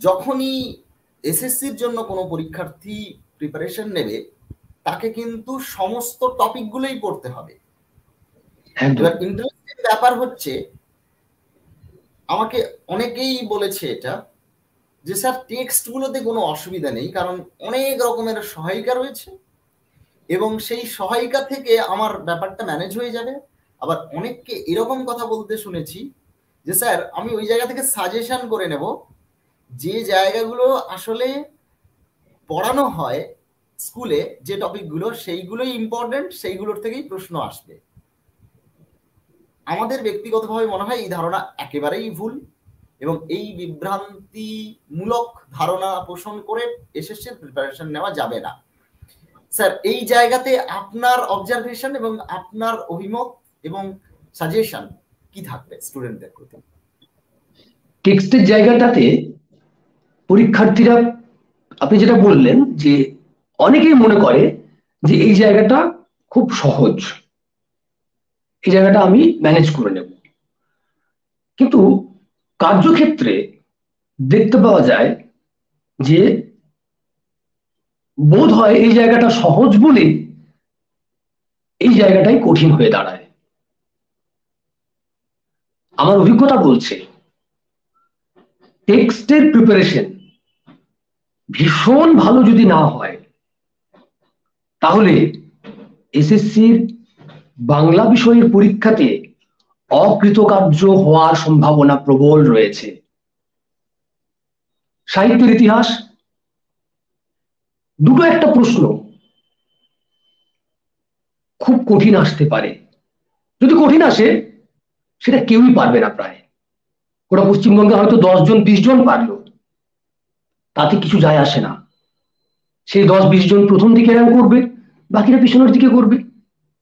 যখনই এসএসসির জন্য কোনো পরীক্ষার্থী প্রিপারেশন নেবে তাকে কিন্তু সমস্ত টপিকগুলোই পড়তে হবে। এবার ইন্টারেস্টিং ব্যাপার হচ্ছে, আমাকে অনেকেই বলেছে এটা যে স্যার টেক্সটগুলোতে কোনো অসুবিধা নেই, কারণ অনেক রকমের সহায়িকা রয়েছে এবং সেই সহায়িকা থেকে আমার ব্যাপারটা ম্যানেজ হয়ে যাবে। আবার অনেককে এরকম কথা বলতে শুনেছি যে স্যার আমি ওই জায়গা থেকে সাজেশন করে নেব, যে জায়গাগুলো আসলে পড়ানো হয় স্কুলে যে টপিকগুলো সেইগুলোই ইম্পর্টেন্ট, সেইগুলোর থেকেই প্রশ্ন আসবে। আমাদের ব্যক্তিগতভাবে মনে হয় এই ধারণা একেবারেই ভুল এবং এই বিভ্রান্তিমূলক ধারণা পোষণ করে এসএসসির প্রিপারেশন নেওয়া যাবে না। স্যার এই জায়গাতে আপনার অবজারভেশন এবং আপনার অভিমত এবং সাজেশন কি থাকবে স্টুডেন্টদের প্রতি? টেক্সটের জায়গাটাতে পরীক্ষার্থীরা, আপনি যেটা বললেন যে অনেকেই মনে করে যে এই জায়গাটা খুব সহজ, এই জায়গাটা আমি ম্যানেজ করে নেব, কিন্তু কার্যক্ষেত্রে দেখতে পাওয়া যায় যে বোধ হয় এই জায়গাটা সহজ বলে এই জায়গাটাই কঠিন হয়ে দাঁড়ায়। আমার অভিজ্ঞতা বলছে টেক্সটের প্রিপারেশন ভীষণ ভালো যদি না হয় তাহলে এসএসসির বাংলা বিষয়ের পরীক্ষাতে অকৃতকার্য হওয়ার সম্ভাবনা প্রবল রয়েছে। সাহিত্যের ইতিহাস দুটো একটা প্রশ্ন খুব কঠিন আসতে পারে, যদি কঠিন আসে সেটা কেউই পারবে না, প্রায় ওটা পশ্চিমবঙ্গে হয়তো 10 জন 20 জন পারলো, তাতে কিছু যায় আসে না। সেই 10-20 জন প্রথম দিকে র্যাঙ্ক করবে, বাকিরা পিছনের দিকে করবে,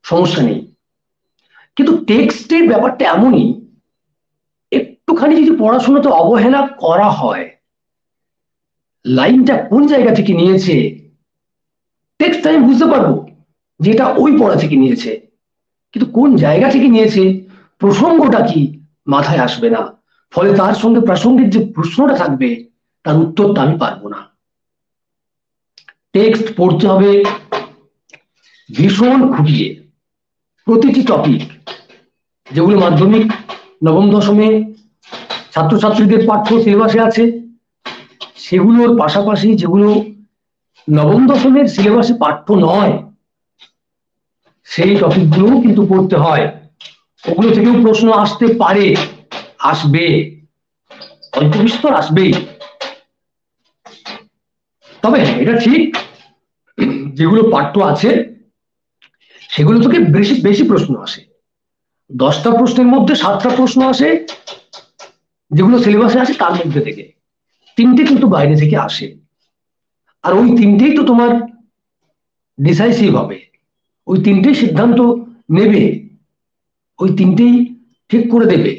সমস্যা নেই। কিন্তু টেক্সটের ব্যাপারটা এমনই, একটুখানি যদি পড়াশোনাতে অবহেলা করা হয়, লাইনটা কোন জায়গা থেকে নিয়েছে টেক্সট আমি বুঝতে পারবো যে এটা ওই পড়া থেকে নিয়েছে, কিন্তু কোন জায়গা থেকে নিয়েছে প্রসঙ্গটা কি মাথায় আসবে না, ফলে তার সঙ্গে প্রাসঙ্গিক যে প্রশ্নটা থাকবে তার উত্তরটা আমি পারবো না। টেক্সট পড়তে হবে ভীষণ খুঁটিয়ে, প্রতিটি টপিক যেগুলো মাধ্যমিক নবম দশমে ছাত্রছাত্রীদের পাঠ্য সিলেবাসে আছে সেগুলোর পাশাপাশি যেগুলো নবম দশমের সিলেবাসে পাঠ্য নয় সেই টপিকগুলোও কিন্তু পড়তে হয়। ওগুলো থেকেও প্রশ্ন আসতে পারে, আসবে, অল্প বিস্তর আসবেই। তবে এটা ঠিক যেগুলো পাঠ্য আছে সেগুলো থেকে বেশি বেশি প্রশ্ন আসে। 10টা প্রশ্নের মধ্যে 7টা প্রশ্ন আসে যেগুলো সিলেবাসে আছে তার মধ্যে থেকে, 3টে কিন্তু বাইরে থেকে আসে। আর ওই 3টেই তো তোমার ডিসাইসিভ হবে, ওই 3টেই সিদ্ধান্ত নেবে, ওই 3টেই ঠিক করে দেবে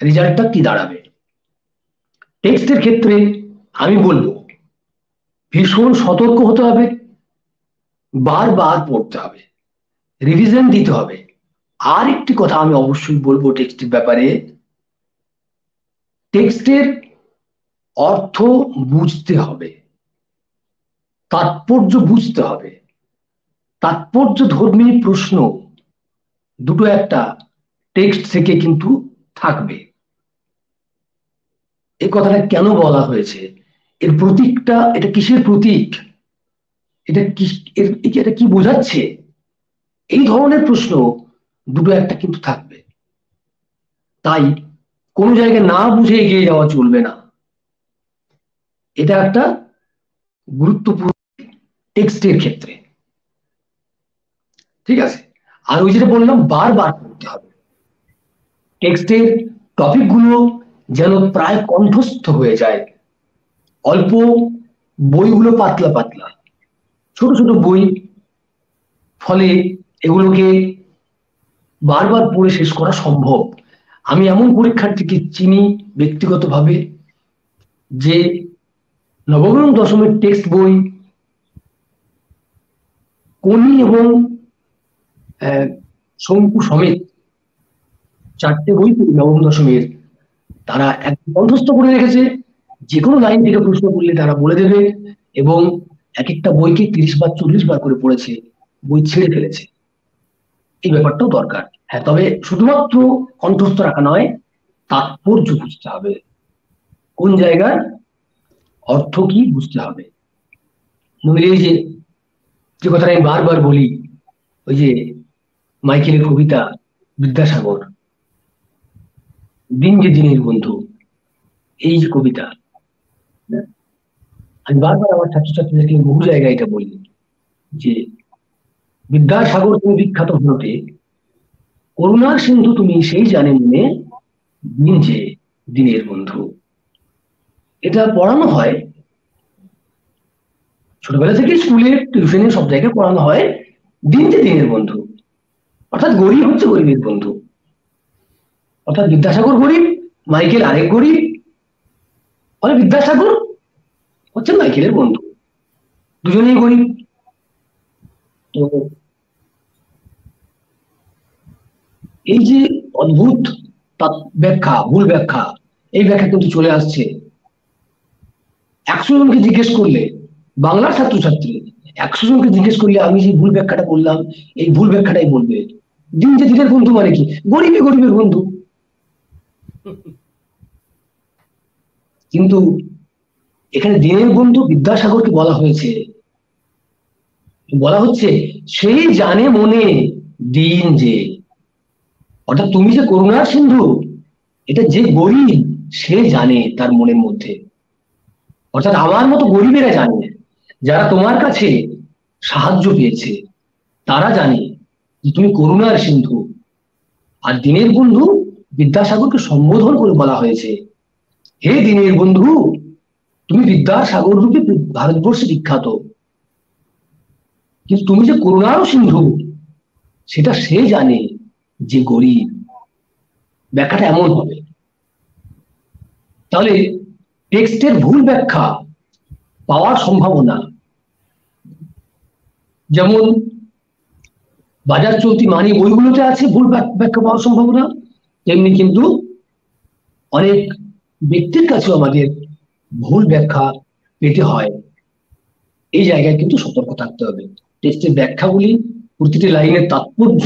রেজাল্টটা কি দাঁড়াবে। টেক্সটের ক্ষেত্রে আমি বলবো ভীষণ সতর্ক হতে হবে, বারবার পড়তে হবে, রিভিশন দিতে হবে। আর একটি কথা আমি অবশ্যই বলবো টেক্সটের ব্যাপারে, টেক্সটের অর্থ বুঝতে হবে, তাৎপর্য বুঝতে হবে। তাৎপর্য ধর্মী প্রশ্ন দুটো একটা টেক্সট থেকে কিন্তু থাকবে। এই কথাটা কেন বলা হয়েছে, এর প্রতীকটা, এটা কিসের প্রতীক, এটা কি, এটা কি বোঝাচ্ছে, এই ধরনের প্রশ্ন দুটো একটা কিন্তু থাকবে। তাই কোনো জায়গায় না বুঝে এগিয়ে যাওয়া চলবে না, এটা একটা গুরুত্বপূর্ণ টেক্সটের ক্ষেত্রে। ঠিক আছে, আর ওই যেটা বললাম বারবার পড়তে হবে, টেক্সটের টপিকগুলো যেন প্রায় কণ্ঠস্থ হয়ে যায়। অল্প বইগুলো পাতলা পাতলা ছোট ছোট বই, ফলে এগুলোকে বারবার পড়ে শেষ করা সম্ভব। আমি এমন পরীক্ষার্থীকে চিনি ব্যক্তিগতভাবে যে নবম এবং দশমের টেক্সট বই কনি এবং শঙ্কু সমেত 4টে বই নবম দশমের তারা এক কণ্ঠস্থ করে রেখেছে যে কোনো লাইন থেকে প্রশ্ন করলে তারা বলে দেবে, এবং এক একটা বইকে 30 বার 40 বার করে পড়েছে, বই ছেড়ে ফেলেছে। এই ব্যাপারটাও দরকার। হ্যাঁ, তবে শুধুমাত্র কণ্ঠস্থ রাখা নয়, তাৎপর্য বুঝতে হবে, কোন জায়গার অর্থ কি বুঝতে হবে। এই যে কথাটা আমি বারবার বলি, ওই যে মাইকেলের কবিতা বিদ্যাসাগর, দিন যে দিনের বন্ধু, এই যে কবিতা, আমি বারবার আমার ছাত্রছাত্রীদেরকে বহু জায়গায় এটা বলি যে বিদ্যাসাগর তুমি বিখ্যাত হতে, করুণার সিন্ধু তুমি সেই জানে মনে, দিন যে দিনের বন্ধু। এটা পড়ানো হয় ছোটবেলা থেকে, স্কুলে টিউশনে সব জায়গায় পড়ানো হয়, দিন যে দিনের বন্ধু। অর্থাৎ গরিব হচ্ছে গরিবের বন্ধু, অর্থাৎ বিদ্যাসাগর গরিব, মাইকেল আরেক গরিব, মানে বিদ্যাসাগর হচ্ছে মাইকেলের বন্ধু, দুজনেই গরিব। তো এই যে অদ্ভুত ব্যাখ্যা, ভুল ব্যাখ্যা, এই ব্যাখ্যা কিন্তু চলে আসছে। 100 জনকে জিজ্ঞেস করলে, বাংলার ছাত্রছাত্রী 100 জনকে জিজ্ঞেস করলে আমি যে ভুল ব্যাখ্যাটা বললাম, এই ভুল ব্যাখ্যাটাই বলবে। দিন যে দিনের বন্ধু মানে কি? গরিবই গরিবের বন্ধু। কিন্তু এখানে দিনের বন্ধু বিদ্যাসাগরকে বলা হয়েছে, বলা হচ্ছে সেই জানে মনে দিন যে, অর্থাৎ তুমি যে করুণার সিন্ধু, এটা যে গরিব সে জানে তার মনের মধ্যে। অর্থাৎ আমার মতো গরিবেরা জানে, যারা তোমার কাছে সাহায্য পেয়েছে তারা জানে যে তুমি করুণার সিন্ধু। আর দিনের বন্ধু বিদ্যাসাগরকে সম্বোধন করে বলা হয়েছে, হে দিনের বন্ধু, তুমি বিদ্যাসাগর রূপে ভারতবর্ষে বিখ্যাত, কিন্তু তুমি যে করুণার সিন্ধু সেটা সে জানে যে গরিব। ব্যাখ্যাটা এমন হবে। তাহলে টেক্সটের ভুল ব্যাখ্যা পাওয়ার সম্ভাবনা, যেমন বাজার চলতি মানি বইগুলোতে আছে ভুল ব্যাখ্যা পাওয়ার সম্ভাবনা, তেমনি কিন্তু অনেক ব্যক্তির কাছেও আমাদের ভুল ব্যাখ্যা পেতে হয়। এই জায়গায় কিন্তু সতর্ক থাকতে হবে। টেক্সটের ব্যাখ্যাগুলি, প্রতিটি লাইনের তাৎপর্য,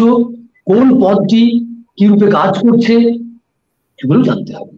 কোন পদটি কি রূপে কাজ করছে, এগুলো জানতে হবে।